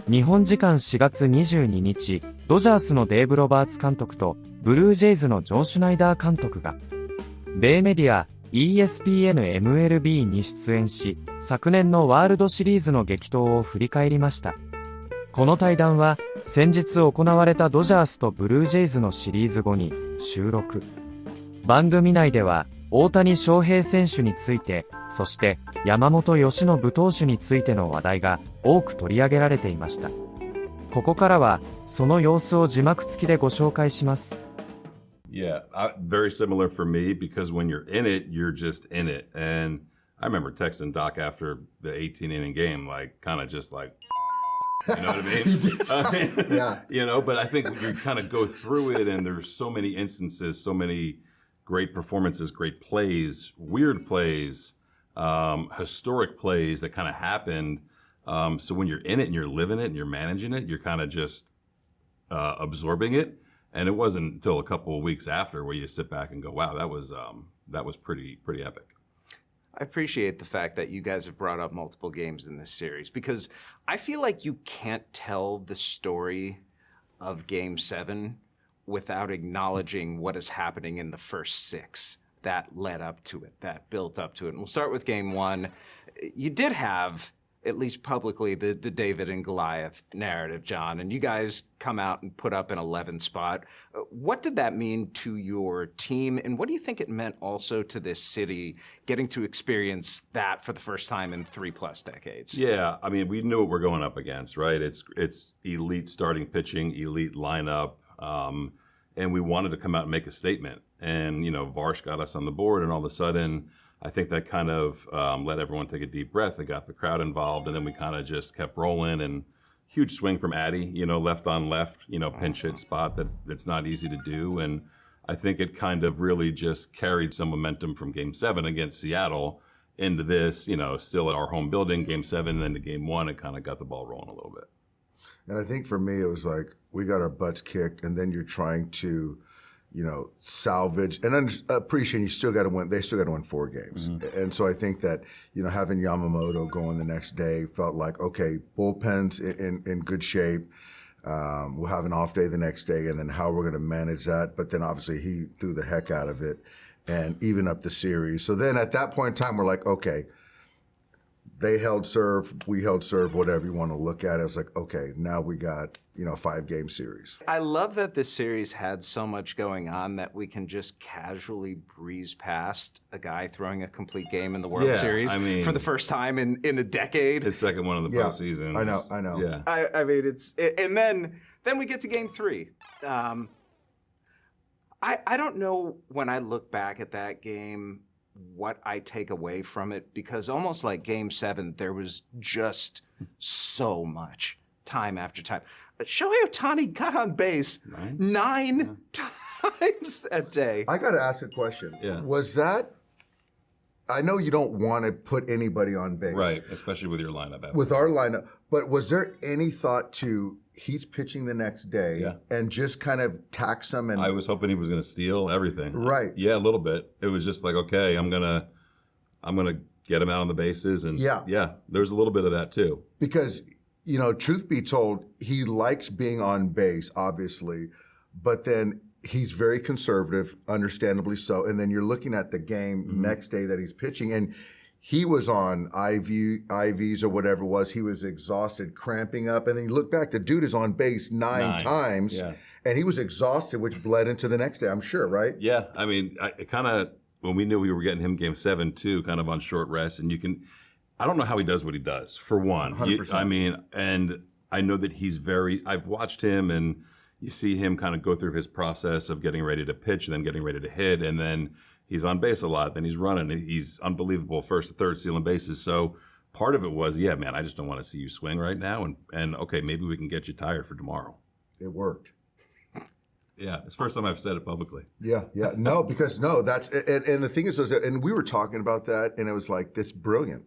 日本時間4月22日、ドジャースのデーブ・ロバーツ監督と、ブルージェイズのジョン・シュナイダー監督が、米メディア、ESPN-MLB に出演し、昨年のワールドシリーズの激闘を振り返りました。この対談は、先日行われたドジャースとブルージェイズのシリーズ後に収録。番組内では、大谷翔平選手について、そして山本由伸投手についての話題が多く取り上げられていました。ここからは、その様子を字幕付きでご紹介します。Yeah, very similar for me because when you're in it, you're just in it. And I remember texting Doc after the 18-inning game, like kind of just like, you know what I mean? Yeah. You know, but I think you kind of go through it and there's so many instances, so many great performances, great plays, weird plays, historic plays that kind of happened. So when you're in it and you're living it and you're managing it, you're kind of just absorbing it. And it wasn't until a couple of weeks after where you sit back and go, wow, that was pretty epic. I appreciate the fact that you guys have brought up multiple games in this series because I feel like you can't tell the story of Game 7 without acknowledging what is happening in the first 6 that led up to it, that built up to it. And we'll start with Game 1. You did have, at least publicly, the David and Goliath narrative, John, and you guys come out and put up an 11th spot. What did that mean to your team, and what do you think it meant also to this city getting to experience that for the first time in 3+ decades? Yeah, I mean, we knew what we're going up against, right? It's elite starting pitching, elite lineup, and we wanted to come out and make a statement. And, you know, Varsh got us on the board, and all of a sudden, I think that kind of let everyone take a deep breath. It got the crowd involved, and then we kind of just kept rolling. And huge swing from Addy, you know, left on left, you know, pinch hit spot that's not easy to do. And I think it kind of really just carried some momentum from Game 7 against Seattle into this, you know, still at our home building, Game 7, and then to Game 1, it kind of got the ball rolling a little bit. And I think for me, it was like we got our butts kicked, and then you're trying to, you know, salvage and appreciate you still got to win. They still got to win 4 games. Mm-hmm. And so I think that, you know, having Yamamoto going the next day felt like, okay, bullpen's in good shape. We'll have an off day the next day, and then how we're going to manage that. But then obviously he threw the heck out of it and even up the series. So then at that point in time, we're like, okay, they held serve, we held serve, whatever you want to look at it. It was like, okay, now we got, you know, a 5-game series. I love that this series had so much going on that we can just casually breeze past a guy throwing a complete game in the World Series for the first time in a decade. His second one in the postseason. I know. Yeah. I mean, and then we get to Game 3. I don't know when I look back at that game what I take away from it, because almost like Game 7, there was just so much time after time. Shohei Ohtani got on base 9 times that day. I got to ask a question. Yeah. Was that, I know you don't want to put anybody on base. Right, especially with your lineup. With our lineup. But was there any thought to he's pitching the next day and just kind of tax him? And I was hoping he was going to steal everything. Right. Yeah, a little bit. It was just like, okay, I'm gonna get him out on the bases, and there's a little bit of that too. Because, you know, truth be told, he likes being on base, obviously, but then he's very conservative, understandably so. And then you're looking at the game next day that he's pitching, and he was on IVs or whatever it was. He was exhausted, cramping up. And then you look back, the dude is on base 9 times. Yeah. And he was exhausted, which bled into the next day, I'm sure, right? Yeah. I mean, it kind of, when we knew we were getting him Game 7 too, kind of on short rest. And I don't know how he does what he does, for one. 100%. I mean, and I know that I've watched him, and you see him kind of go through his process of getting ready to pitch and then getting ready to hit. And then he's on base a lot. Then he's running. He's unbelievable first to third stealing bases. So part of it was, yeah, man, I just don't want to see you swing right now. And okay, maybe we can get you tired for tomorrow. It worked. Yeah, it's the first time I've said it publicly. Yeah. No, because that's, and the thing is, and we were talking about that, and it was like, that's brilliant.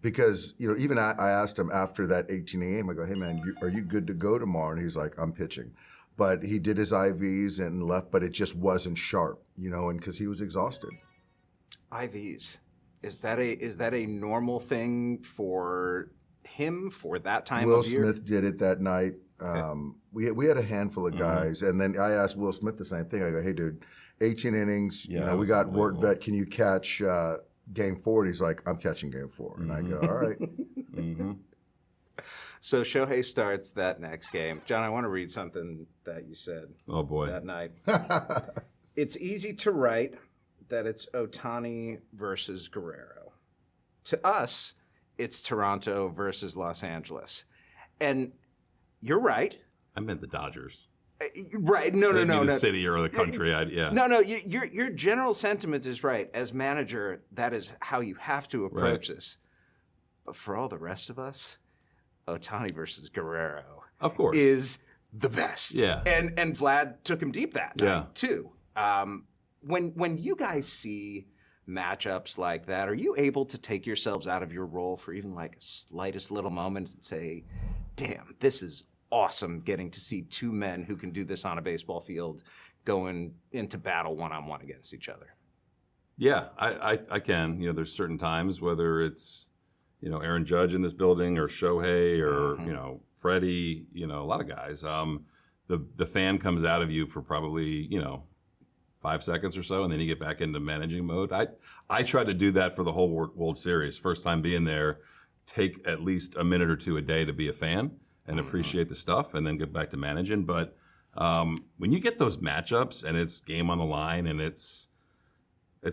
Because, you know, even I asked him after that 18 game, I go, hey man, are you good to go tomorrow? And he's like, I'm pitching. But he did his IVs and left, but it just wasn't sharp, you know, and because he was exhausted. IVs, is that a normal thing for him for that time Will of year? Smith did it that night. We had a handful of guys, and then I asked Will Smith the same thing. I go, "Hey, dude, 18 innings. Yeah, you know, we got Wort Vet. Can you catch game 4?" And he's like, "I'm catching game 4." And I go, "All right." So Shohei starts that next game. John, I want to read something that you said Oh boy. that night. It's easy to write that it's Ohtani versus Guerrero. To us, it's Toronto versus Los Angeles. And you're right. I meant the Dodgers. Right. No. The city or the country. Yeah. No. Your general sentiment is right. As manager, that is how you have to approach this. But for all the rest of us, Ohtani versus Guerrero, Of course, is the best. Yeah. And Vlad took him deep that Yeah. night too. When you guys see matchups like that, are you able to take yourselves out of your role for even like slightest little moments and say, "Damn, this is awesome getting to see two men who can do this on a baseball field going into battle one-on-one against each other"? Yeah, I can. You know, there's certain times, whether it's, you know, Aaron Judge in this building or Shohei or, you know, Freddie, you know, a lot of guys. The fan comes out of you for probably, you know, 5 seconds or so, and then you get back into managing mode. I tried to do that for the whole World Series. First time being there, take at least a minute or two a day to be a fan and appreciate the stuff, and then get back to managing. But when you get those matchups and it's game on the line and it's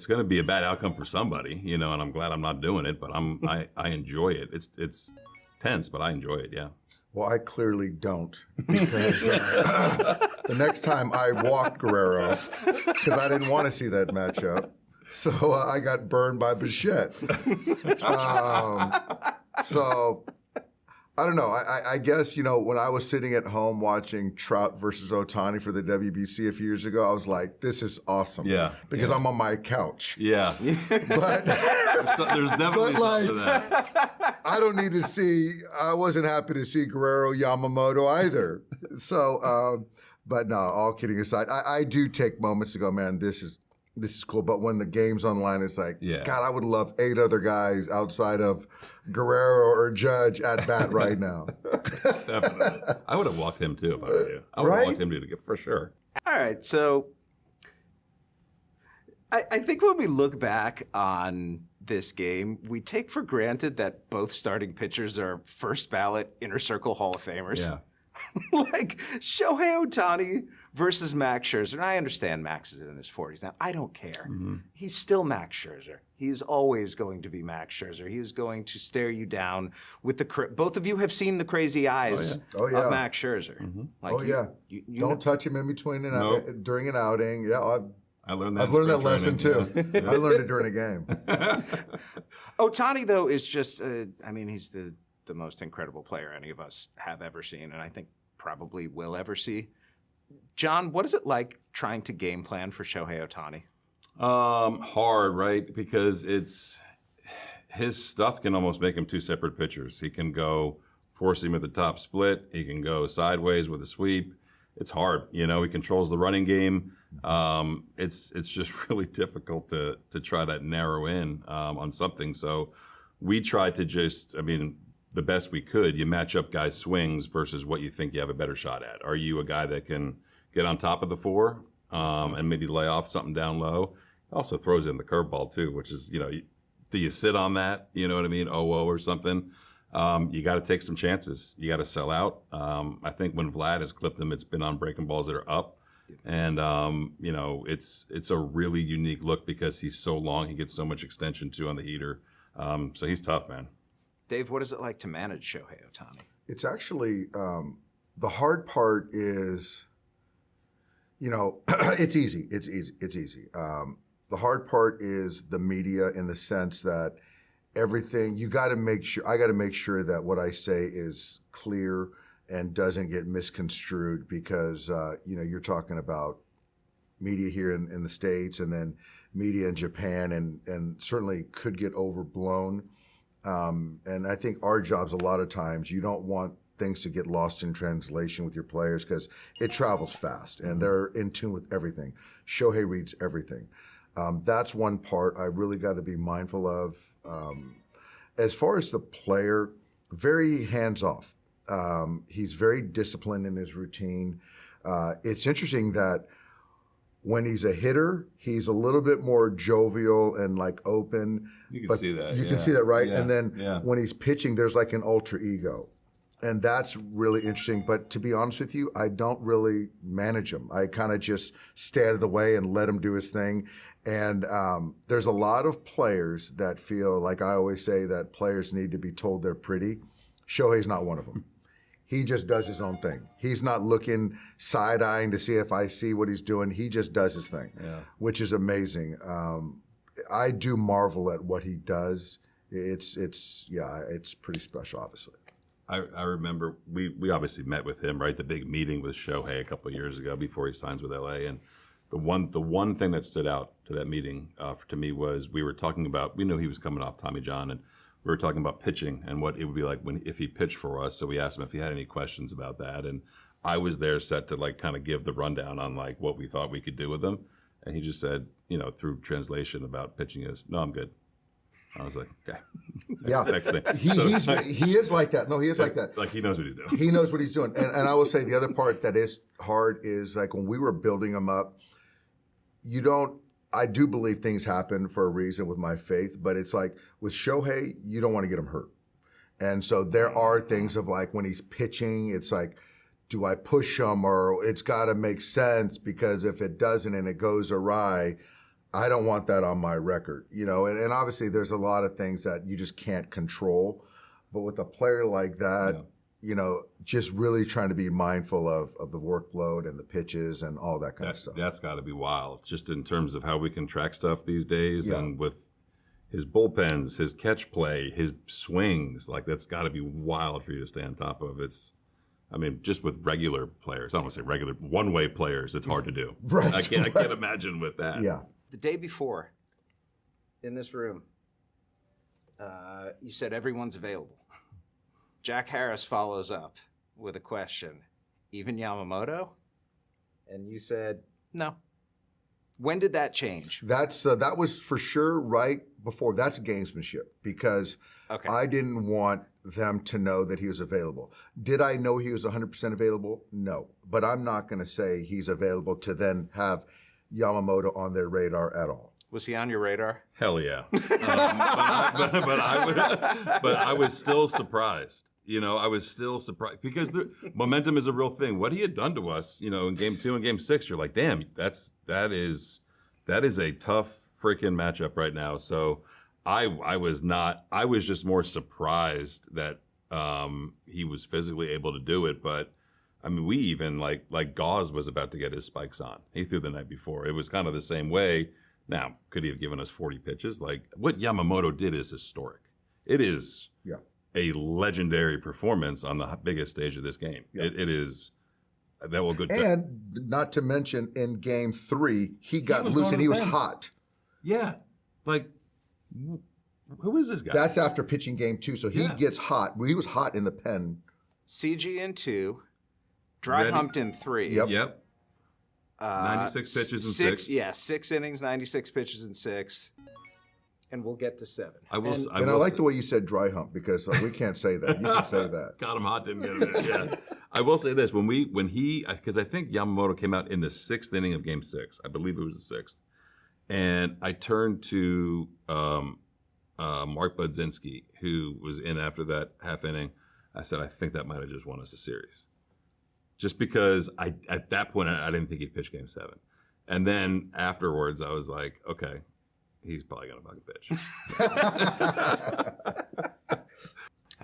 going to be a bad outcome for somebody, you know, and I'm glad I'm not doing it, but I enjoy it. It's tense, but I enjoy it. Yeah. Well, I clearly don't, because the next time I walked Guerrero, because I didn't want to see that matchup, so I got burned by Bichette. So I don't know. I guess, you know, when I was sitting at home watching Trout versus Ohtani for the WBC a few years ago, I was like, "This is awesome." Yeah. Because I'm on my couch. Yeah. But There's definitely But, something to that. I don't need to see. I wasn't happy to see Guerrero Yamamoto either. So, but no. All kidding aside, I do take moments to go, "Man, this is cool." But when the game's online, it's like, Yeah. God, I would love 8 other guys outside of Guerrero or Judge at bat right now. Definitely. I would have walked him too if I were you. I would have Right? walked him too, for sure. All right, so I think when we look back on this game, we take for granted that both starting pitchers are first ballot Inner Circle Hall of Famers. Yeah. Like Shohei Ohtani versus Max Scherzer. And I understand Max is in his 40s now. I don't care. He's still Max Scherzer. He's always going to be Max Scherzer. He is going to stare you down with the both of you have seen the crazy eyes Oh, yeah. of Max Scherzer. Like you Don't know- touch him in between and Nope. during an outing. Yeah, I learned that. I've in learned that spring lesson training. too. I learned it during a game. Ohtani, though, is just, I mean, he's the most incredible player any of us have ever seen, and I think probably will ever see. John, what is it like trying to game plan for Shohei Ohtani? Hard, right? Because his stuff can almost make him two separate pitchers. He can go force him at the top split. He can go sideways with a sweep. It's hard, you know. He controls the running game. It's just really difficult to try to narrow in on something. So we tried to just, I mean, the best we could. You match up guys' swings versus what you think you have a better shot at. Are you a guy that can get on top of the four and maybe lay off something down low? Also throws in the curveball too, which is, you know, do you sit on that? You know what I mean? 0-0 or something. You got to take some chances. You got to sell out. I think when Vlad has clipped them, it's been on breaking balls that are up. And, you know, it's a really unique look because he's so long. He gets so much extension too on the heater. So he's tough, man. Dave, what is it like to manage Shohei Ohtani? It's actually the hard part is, you know, it's easy. It's easy. The hard part is the media, in the sense that everything, you got to make sure, I got to make sure that what I say is clear and doesn't get misconstrued, because, you know, you're talking about media here in the States, and then media in Japan, and certainly could get overblown. And I think our jobs, a lot of times, you don't want things to get lost in translation with your players, because it travels fast and they're in tune with everything. Shohei reads everything. That's one part I really got to be mindful of. As far as the player very hands-off. He's very disciplined in his routine. It's interesting that when he's a hitter, he's a little bit more jovial and like open. You can see that. You can see that, right? Yeah. And then when he's pitching, there's like an alter ego. And that's really interesting. But to be honest with you, I don't really manage him. I kind of just stay out of the way and let him do his thing. And there's a lot of players that feel like I always say that players need to be told they're pretty. Shohei's not one of them. He just does his own thing. He's not looking side-eyeing to see if I see what he's doing. He just does his thing, which is amazing. I do marvel at what he does. It's pretty special, obviously. I remember we obviously met with him, right? The big meeting with Shohei a couple of years ago before he signs with LA. And the one thing that stood out to that meeting to me was we were talking about, we knew he was coming off Tommy John, and we were talking about pitching and what it would be like if he pitched for us. So we asked him if he had any questions about that. And I was there set to like kind of give the rundown on like what we thought we could do with him. And he just said, through translation about pitching is, no, I'm good. I was like, okay. Next thing. He is like that. No, he is like that. Like he knows what he's doing. He knows what he's doing. And I will say the other part that is hard is like when we were building him up, I do believe things happen for a reason with my faith, but it's like with Shohei, you don't want to get him hurt. And so there are things of like when he's pitching, it's like, do I push him, or it's got to make sense, because if it doesn't and it goes awry, I don't want that on my record, and obviously there's a lot of things that you just can't control. But with a player like that, just really trying to be mindful of the workload and the pitches and all that kind of stuff. That's got to be wild, just in terms of how we can track stuff these days, and with his bullpens, his catch play, his swings, like that's got to be wild for you to stay on top of. Just with regular players, I don't want to say regular, one-way players, it's hard to do. Right. I can't imagine with that. Yeah. The day before, in this room, you said everyone's available. Jack Harris follows up with a question. Even Yamamoto? And you said, no. When did that change? That was for sure right before. That's gamesmanship, because I didn't want them to know that he was available. Did I know he was 100% available? No. But I'm not going to say he's available to then have Yamamoto on their radar at all. Was he on your radar? Hell yeah. But I was still surprised. I was still surprised because the momentum is a real thing. What he had done to us, in game 2 and game 6, you're like, damn, that is a tough freaking matchup right now. So I was just more surprised that he was physically able to do it. But we even like Gauze was about to get his spikes on. He threw the night before. It was kind of the same way. Now, could he have given us 40 pitches? Like what Yamamoto did is historic. It is a legendary performance on the biggest stage of this game. Yeah. It is. That will go. And not to mention, in game 3, he got loose and he was hot. Yeah, like who is this guy? That's after pitching game 2, so he gets hot. He was hot in the pen. CG in 2, dry humped in 3. Yep. 96 pitches in 6. Yeah, 6 innings, 96 pitches in 6. And we'll get to 7. I like the way you said dry hump, because we can't say that. You can say that. Got him hot, didn't get it. Yeah. I will say this: because I think Yamamoto came out in the 6th inning of Game 6. I believe it was the 6th, and I turned to Mark Budzinski, who was in after that half inning. I said, I think that might have just won us a series, just because at that point I didn't think he'd pitch Game 7, and then afterwards I was like, okay. He's probably going to fucking pitch.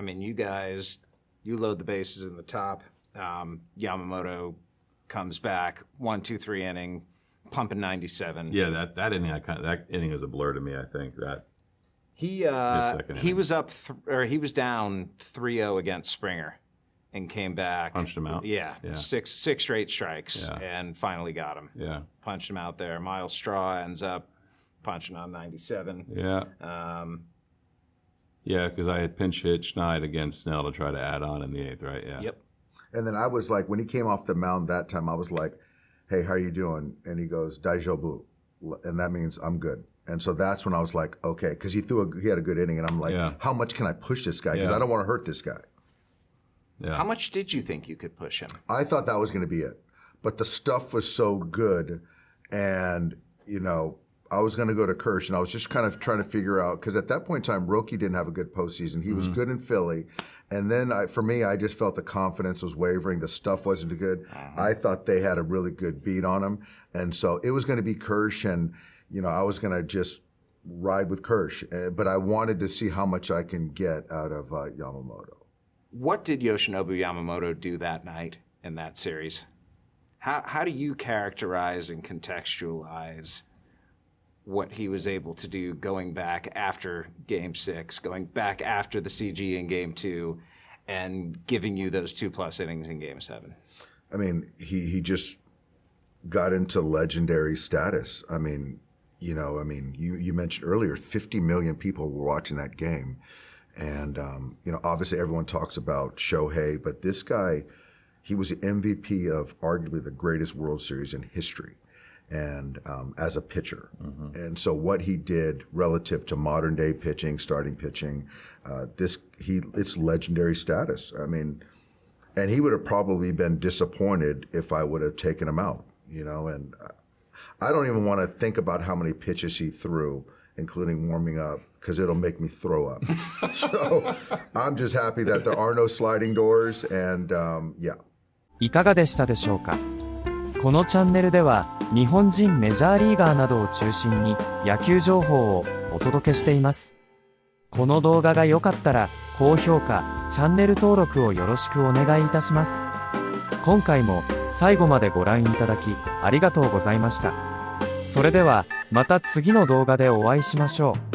You guys, you load the bases in the top. Yamamoto comes back, 1, 2, 3 inning, pumping 97. Yeah, that inning, that inning is a blur to me. I think that he was up, he was down 3-0 against Springer, and came back. Punched him out. Yeah. 6 straight strikes, and finally got him. Yeah, punched him out there. Miles Straw ends up punching on 97. Yeah. Because I had pinch hit Schneid against Snell to try to add on in the 8th, right? Yeah. Yep. And then I was like, when he came off the mound that time, I was like, hey, how are you doing? And he goes, Daijobu. And that means I'm good. And so that's when I was like, okay, because he had a good inning, and I'm like, how much can I push this guy? Because I don't want to hurt this guy. Yeah. How much did you think you could push him? I thought that was going to be it. But the stuff was so good, and, you know, I was going to go to Kersh, and I was just kind of trying to figure out, because at that point in time, Roki didn't have a good postseason. He was good in Philly. And then for me, I just felt the confidence was wavering. The stuff wasn't good. I thought they had a really good beat on him. And so it was going to be Kersh, and, you know, I was going to just ride with Kersh. But I wanted to see how much I can get out of Yamamoto. What did Yoshinobu Yamamoto do that night in that series? How do you characterize and contextualize what he was able to do going back after Game 6, going back after the CG in Game 2, and giving you those 2+ innings in Game 7? I mean, he just got into legendary status. I mean, you know, you mentioned earlier, 50 million people were watching that game. And, you know, obviously everyone talks about Shohei, but this guy, he was the MVP of arguably the greatest World Series in history, and as a pitcher. And so what he did relative to modern day pitching, starting pitching, it's legendary status. I mean, and he would have probably been disappointed if I would have taken him out, you know, and I don't even want to think about how many pitches he threw, including warming up, because it'll make me throw up. So I'm just happy that there are no sliding doors, and yeah. いかがでしたでしょうか。このチャンネルでは日本人メジャーリーガーなどを中心に野球情報をお届けしています。この動画が良かったら高評価、チャンネル登録をよろしくお願いいたします。今回も最後までご覧いただきありがとうございました。それではまた次の動画でお会いしましょう。